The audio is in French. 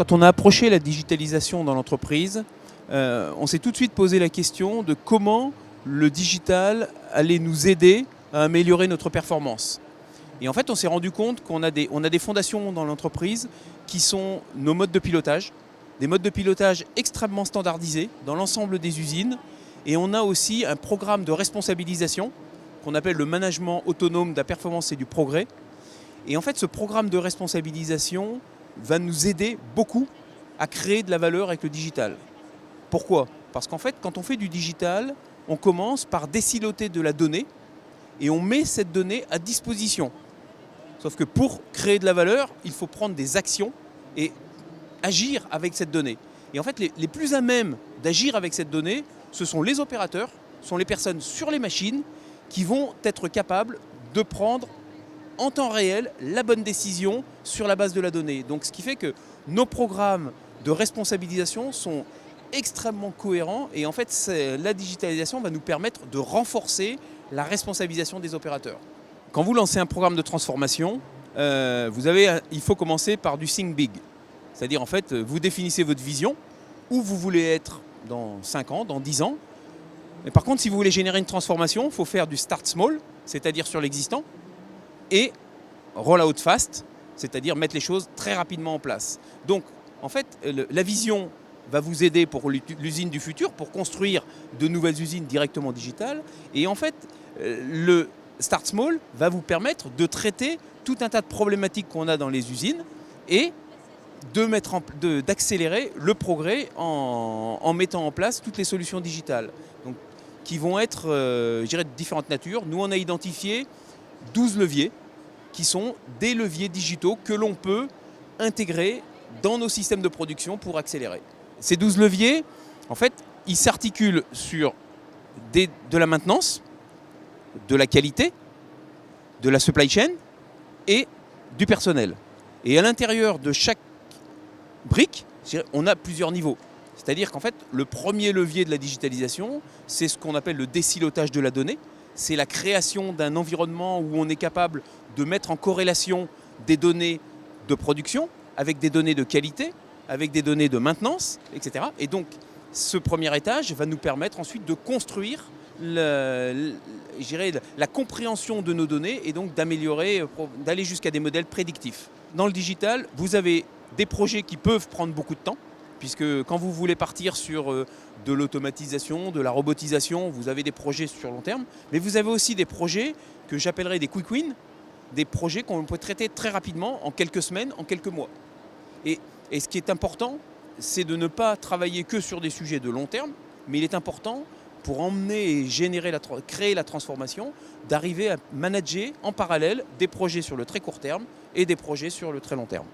Quand on a approché la digitalisation dans l'entreprise, on s'est tout de suite posé la question de comment le digital allait nous aider à améliorer notre performance. Et en fait, on s'est rendu compte qu'on a des fondations dans l'entreprise qui sont nos modes de pilotage, des modes de pilotage extrêmement standardisés dans l'ensemble des usines. Et on a aussi un programme de responsabilisation qu'on appelle le management autonome de la performance et du progrès. Et en fait, ce programme de responsabilisation va nous aider beaucoup à créer de la valeur avec le digital. Pourquoi? Parce qu'en fait, quand on fait du digital, on commence par désiloter de la donnée et on met cette donnée à disposition. Sauf que pour créer de la valeur, il faut prendre des actions et agir avec cette donnée. Et en fait, les plus à même d'agir avec cette donnée, ce sont les opérateurs, ce sont les personnes sur les machines qui vont être capables de prendre en temps réel la bonne décision sur la base de la donnée. Donc ce qui fait que nos programmes de responsabilisation sont extrêmement cohérents et en fait la digitalisation va nous permettre de renforcer la responsabilisation des opérateurs. Quand vous lancez un programme de transformation, il faut commencer par du think big. C'est-à-dire en fait, vous définissez votre vision, où vous voulez être dans 5 ans, dans 10 ans. Mais par contre, si vous voulez générer une transformation, il faut faire du start small, c'est-à-dire sur l'existant, et roll out fast, c'est-à-dire mettre les choses très rapidement en place. Donc en fait, la vision va vous aider pour l'usine du futur, pour construire de nouvelles usines directement digitales. Et en fait, le Start Small va vous permettre de traiter tout un tas de problématiques qu'on a dans les usines et d'accélérer le progrès en mettant en place toutes les solutions digitales. Donc, qui vont être, je dirais, de différentes natures. Nous, on a identifié 12 leviers qui sont des leviers digitaux que l'on peut intégrer dans nos systèmes de production pour accélérer. Ces 12 leviers, en fait, ils s'articulent sur de la maintenance, de la qualité, de la supply chain et du personnel. Et à l'intérieur de chaque brique, on a plusieurs niveaux. C'est-à-dire qu'en fait, le premier levier de la digitalisation, c'est ce qu'on appelle le désilotage de la donnée. C'est la création d'un environnement où on est capable de mettre en corrélation des données de production avec des données de qualité, avec des données de maintenance, etc. Et donc, ce premier étage va nous permettre ensuite de construire la compréhension de nos données et donc d'améliorer, d'aller jusqu'à des modèles prédictifs. Dans le digital, vous avez des projets qui peuvent prendre beaucoup de temps, puisque quand vous voulez partir sur de l'automatisation, de la robotisation, vous avez des projets sur long terme, mais vous avez aussi des projets que j'appellerais des quick wins, des projets qu'on peut traiter très rapidement, en quelques semaines, en quelques mois. Et ce qui est important, c'est de ne pas travailler que sur des sujets de long terme, mais il est important, pour emmener et créer la transformation, d'arriver à manager en parallèle des projets sur le très court terme et des projets sur le très long terme.